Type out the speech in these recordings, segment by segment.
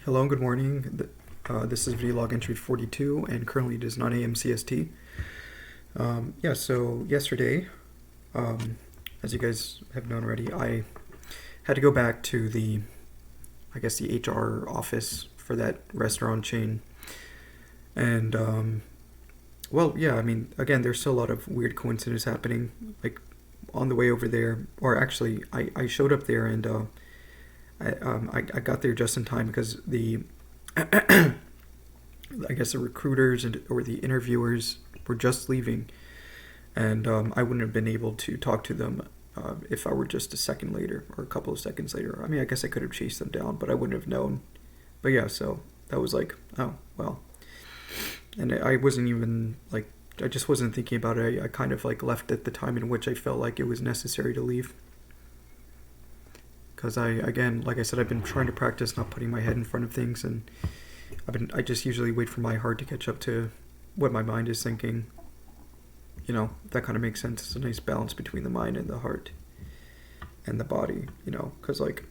Hello, good morning. This is video log entry 42, and currently it is 9 a.m. CST. So yesterday, as you guys have known already, I had to go back to the HR office for that restaurant chain. And, again, there's still a lot of weird coincidences happening. Like, on the way over there, or actually, I showed up there and, I got there just in time because the recruiters or the interviewers were just leaving, and I wouldn't have been able to talk to them if I were just a second later or a couple of seconds later. I mean, I guess I could have chased them down, but I wouldn't have known. But yeah, so that was like, oh, well. And I wasn't even like, I just wasn't thinking about it. I kind of like left at the time in which I felt like it was necessary to leave. Because like I said, I've been trying to practice not putting my head in front of things, and I just usually wait for my heart to catch up to what my mind is thinking. You know, that kind of makes sense. It's a nice balance between the mind and the heart and the body, because like,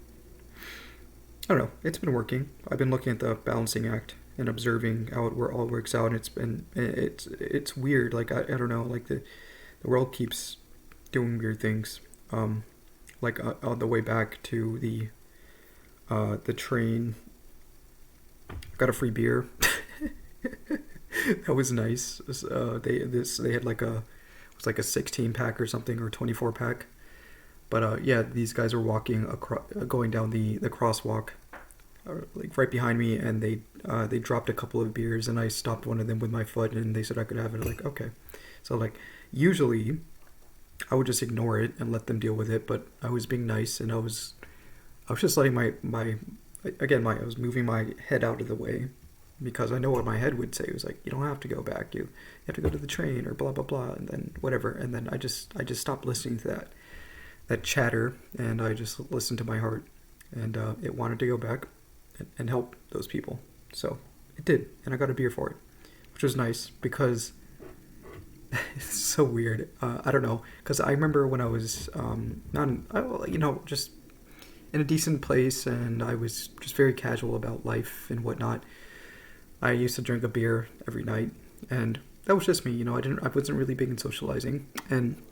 I don't know, it's been working. I've been looking at the balancing act and observing how it all works out, and it's weird. Like, I don't know, like the world keeps doing weird things. On the way back to the train, got a free beer. That was nice. They had like it was like a 16 pack or something, or 24 pack. But these guys were going down the crosswalk, like right behind me, and they dropped a couple of beers, and I stopped one of them with my foot, and they said I could have it. Like, okay. So like, usually I would just ignore it and let them deal with it, but I was being nice, and I was just letting I was moving my head out of the way, because I know what my head would say. It was like, you don't have to go back, you have to go to the train, or blah blah blah, and then whatever. And then I just stopped listening to that chatter, and I just listened to my heart, and it wanted to go back and help those people. So it did, and I got a beer for it, which was nice, because it's so weird. I don't know, because I remember when I was just in a decent place, and I was just very casual about life and whatnot. I used to drink a beer every night, and that was just me. I wasn't really big in socializing. And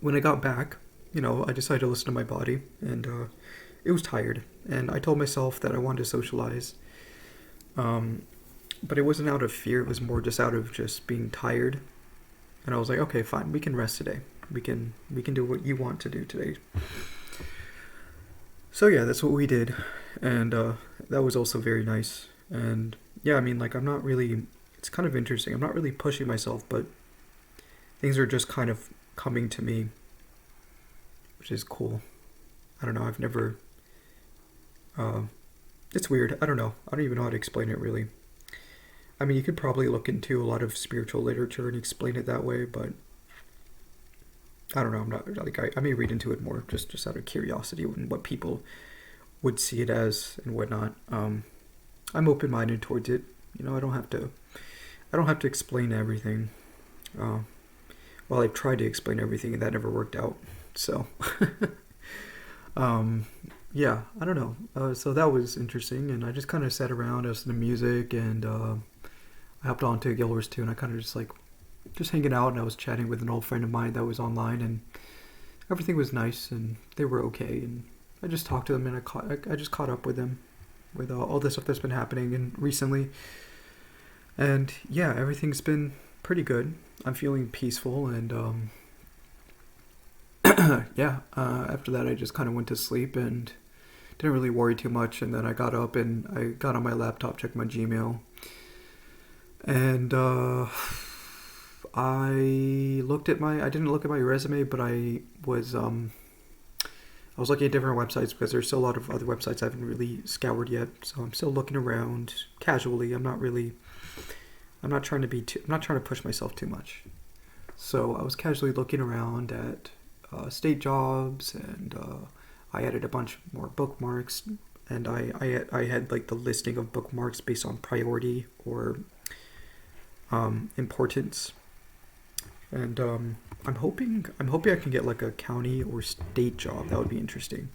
when I got back, I decided to listen to my body, and it was tired. And I told myself that I wanted to socialize, but it wasn't out of fear. It was more just out of just being tired. And I was like, okay, fine, we can rest today. We can do what you want to do today. So yeah, that's what we did, and that was also very nice. And yeah, I mean, like, I'm not really. It's kind of interesting. I'm not really pushing myself, but things are just kind of coming to me, which is cool. I don't know. I've never. It's weird. I don't know. I don't even know how to explain it, really. I mean, you could probably look into a lot of spiritual literature and explain it that way, but I don't know. I'm not like, I may read into it more just out of curiosity and what people would see it as and whatnot. I'm open-minded towards it. I don't have to explain everything. Well, I've tried to explain everything, and that never worked out. So, yeah, I don't know. So that was interesting, and I just kind of sat around, listened to music, and I hopped on to Gilroy's too, and I kind of just hanging out, and I was chatting with an old friend of mine that was online, and everything was nice, and they were okay, and I just talked to them, and I just caught up with them with all the stuff that's been happening and recently, and yeah, everything's been pretty good. I'm feeling peaceful, and after that I just kind of went to sleep and didn't really worry too much, and then I got up and I got on my laptop, checked my Gmail, and I didn't look at my resume, but I was looking at different websites, because there's still a lot of other websites I haven't really scoured yet. So I'm still looking around casually. I'm not trying to push myself too much. So I was casually looking around at state jobs, and I added a bunch more bookmarks, and I had like the listing of bookmarks based on priority or importance. And I'm hoping I can get like a county or state job. That would be interesting.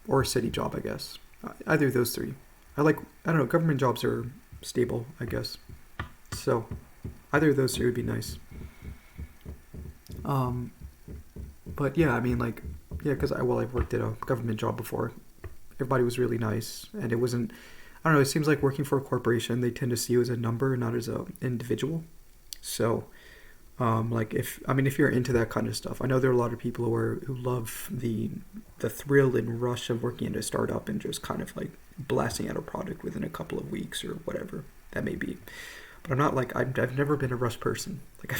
Or a city job, I guess. Either of those three. I don't know, government jobs are stable, I guess. So either of those three would be nice. Um, but yeah, I mean, like, yeah, because I've worked at a government job before. Everybody was really nice, and it wasn't. I don't know. It seems like working for a corporation, they tend to see you as a number, not as a individual. So, like, if you're into that kind of stuff, I know there are a lot of people who love the thrill and rush of working at a startup and just kind of like blasting out a product within a couple of weeks or whatever that may be. But I'm not like I've never been a rush person. Like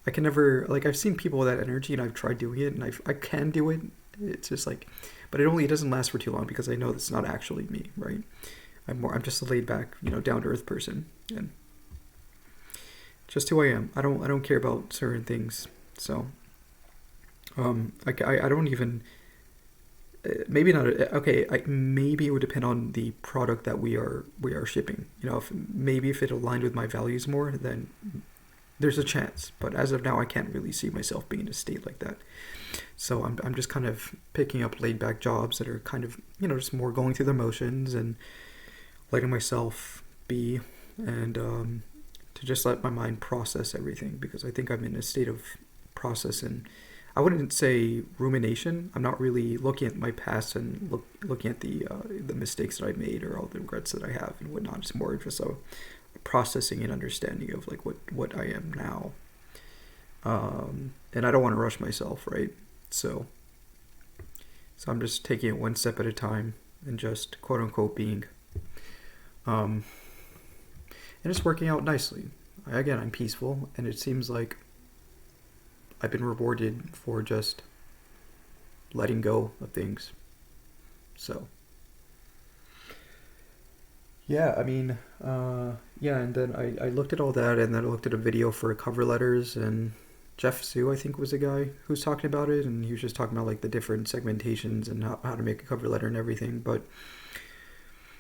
I can never like I've seen people with that energy and I've tried doing it and I can do it. It's just like, but it doesn't last for too long because I know that's not actually me, right? I'm just a laid back, down to earth person and just who I am. I don't care about certain things. So I don't even maybe not okay. Maybe it would depend on the product that we are shipping. If it aligned with my values more, then there's a chance. But as of now, I can't really see myself being in a state like that. So I'm just kind of picking up laid back jobs that are kind of just more going through the motions and letting myself be and to just let my mind process everything because I think I'm in a state of process and I wouldn't say rumination. I'm not really looking at my past and looking at the mistakes that I made or all the regrets that I have and whatnot. It's more just a processing and understanding of like what I am now. And I don't want to rush myself, right? So I'm just taking it one step at a time and just quote unquote being. And it's working out nicely. Again, I'm peaceful, and it seems like I've been rewarded for just letting go of things. So, yeah, I mean, yeah, and then I looked at all that, and then I looked at a video for cover letters, and Jeff Sue, I think, was the guy who's talking about it, and he was just talking about like the different segmentations and how to make a cover letter and everything, but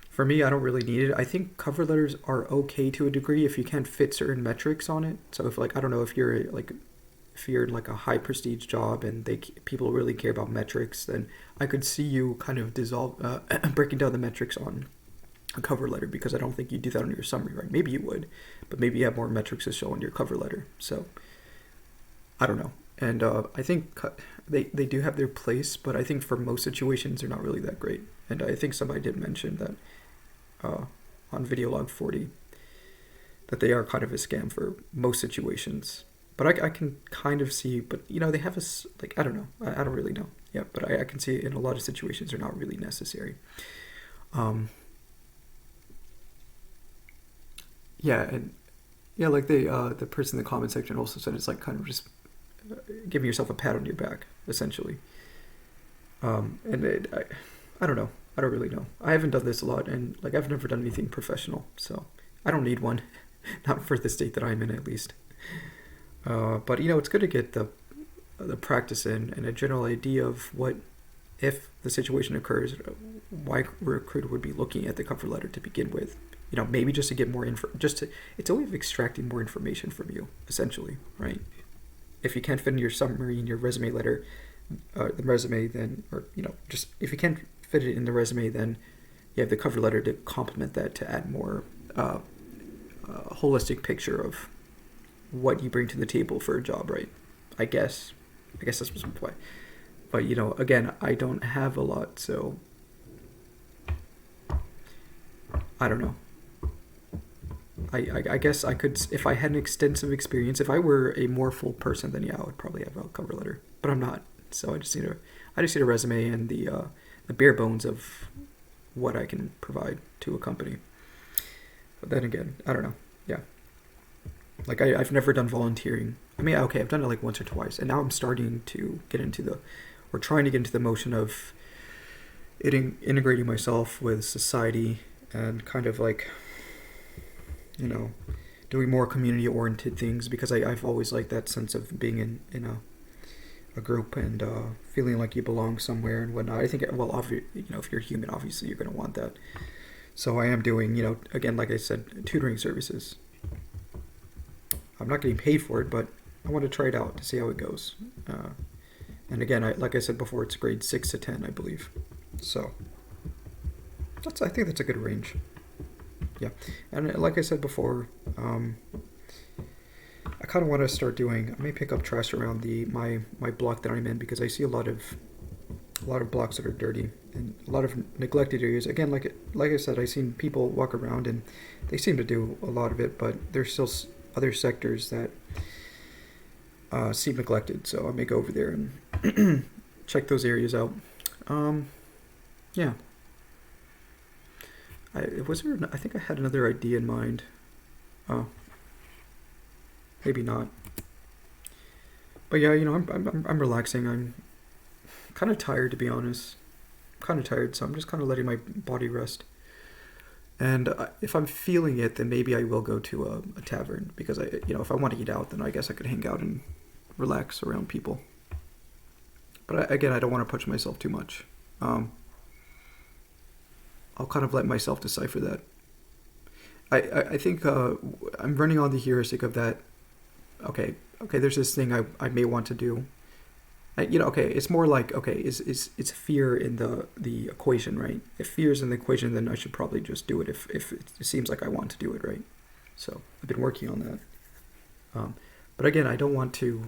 for me, I don't really need it. I think cover letters are okay to a degree if you can't fit certain metrics on it. So if like I don't know if you're in like a high prestige job and people really care about metrics, then I could see you kind of breaking down the metrics on a cover letter because I don't think you do that on your summary, right? Maybe you would, but maybe you have more metrics to show on your cover letter. So I don't know. And I think they do have their place, but I think for most situations they're not really that great. And I think somebody did mention that on Videolog 40 that they are kind of a scam for most situations. But I can kind of see, but they have like, I don't know. I don't really know. Yeah, but I can see in a lot of situations they're not really necessary. Yeah, and yeah, like the person in the comment section also said it's like kind of just giving yourself a pat on your back, essentially. And I don't know. I don't really know. I haven't done this a lot, and like I've never done anything professional, so I don't need one, not for the state that I'm in at least. But it's good to get the practice in and a general idea of what if the situation occurs, why a recruiter would be looking at the cover letter to begin with. Maybe just to get more info. It's a way of extracting more information from you, essentially, right? If you can't fit in your summary in your resume letter, the resume, then just if you can't fit it in the resume, then you have the cover letter to complement that to add more holistic picture of what you bring to the table for a job, right? I guess that's what's the point. But again, I don't have a lot, so I don't know. I guess I could, if I had an extensive experience, if I were a more full person, then yeah, I would probably have a cover letter. But I'm not, so I just need a resume and the bare bones of what I can provide to a company. But then again, I don't know. Yeah, like I've never done volunteering. I mean, okay, I've done it like once or twice, and now I'm starting to get into or trying to get into the motion of integrating myself with society and kind of like doing more community-oriented things because I've always liked that sense of being in a group and feeling like you belong somewhere and whatnot. I think, well, if you're human, obviously you're going to want that. So I am doing, again, like I said, tutoring services. I'm not getting paid for it, but I want to try it out to see how it goes. And again, like I said before, it's grade 6 to 10, I believe. So I think that's a good range. Yeah, and like I said before, I kind of want to start doing. I may pick up trash around the my block that I'm in because I see a lot of blocks that are dirty and a lot of neglected areas. Again, like I said, I've seen people walk around and they seem to do a lot of it, but there's still other sectors that seem neglected. So I may go over there and check those areas out. Um, yeah, I think I had another idea in mind. Oh, maybe not. But yeah, I'm relaxing. I'm kind of tired, to be honest. Kind of tired, so I'm just kind of letting my body rest. And if I'm feeling it, then maybe I will go to a tavern because if I want to eat out, then I guess I could hang out and relax around people. But again, I don't want to push myself too much. Um, I'll kind of let myself decipher that. I think I'm running on the heuristic of that. Okay, there's this thing I may want to do. Okay, it's more like okay, is it's fear in the equation, right? If fear is in the equation, then I should probably just do it if it seems like I want to do it, right? So I've been working on that. But again, I don't want to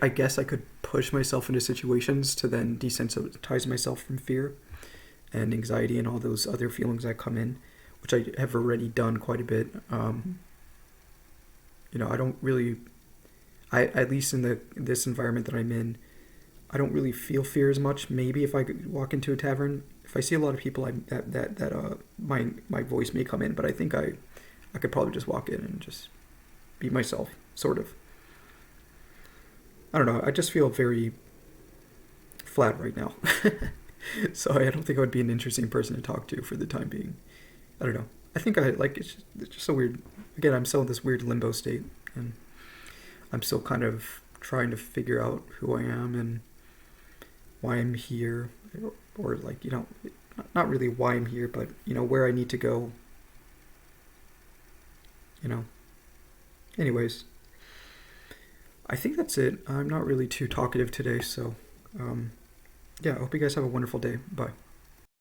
I guess I could push myself into situations to then desensitize myself from fear and anxiety and all those other feelings that come in, which I have already done quite a bit. I don't really, I at least in this environment that I'm in, I don't really feel fear as much. Maybe if I could walk into a tavern, if I see a lot of people, my voice may come in, but I think I could probably just walk in and just be myself, sort of. I don't know. I just feel very flat right now. So I don't think I would be an interesting person to talk to for the time being. I don't know. I think it's just a weird. Again, I'm still in this weird limbo state, and I'm still kind of trying to figure out who I am and why I'm here, or not really why I'm here, but where I need to go. You know. Anyways, I think that's it. I'm not really too talkative today, so yeah. I hope you guys have a wonderful day. Bye.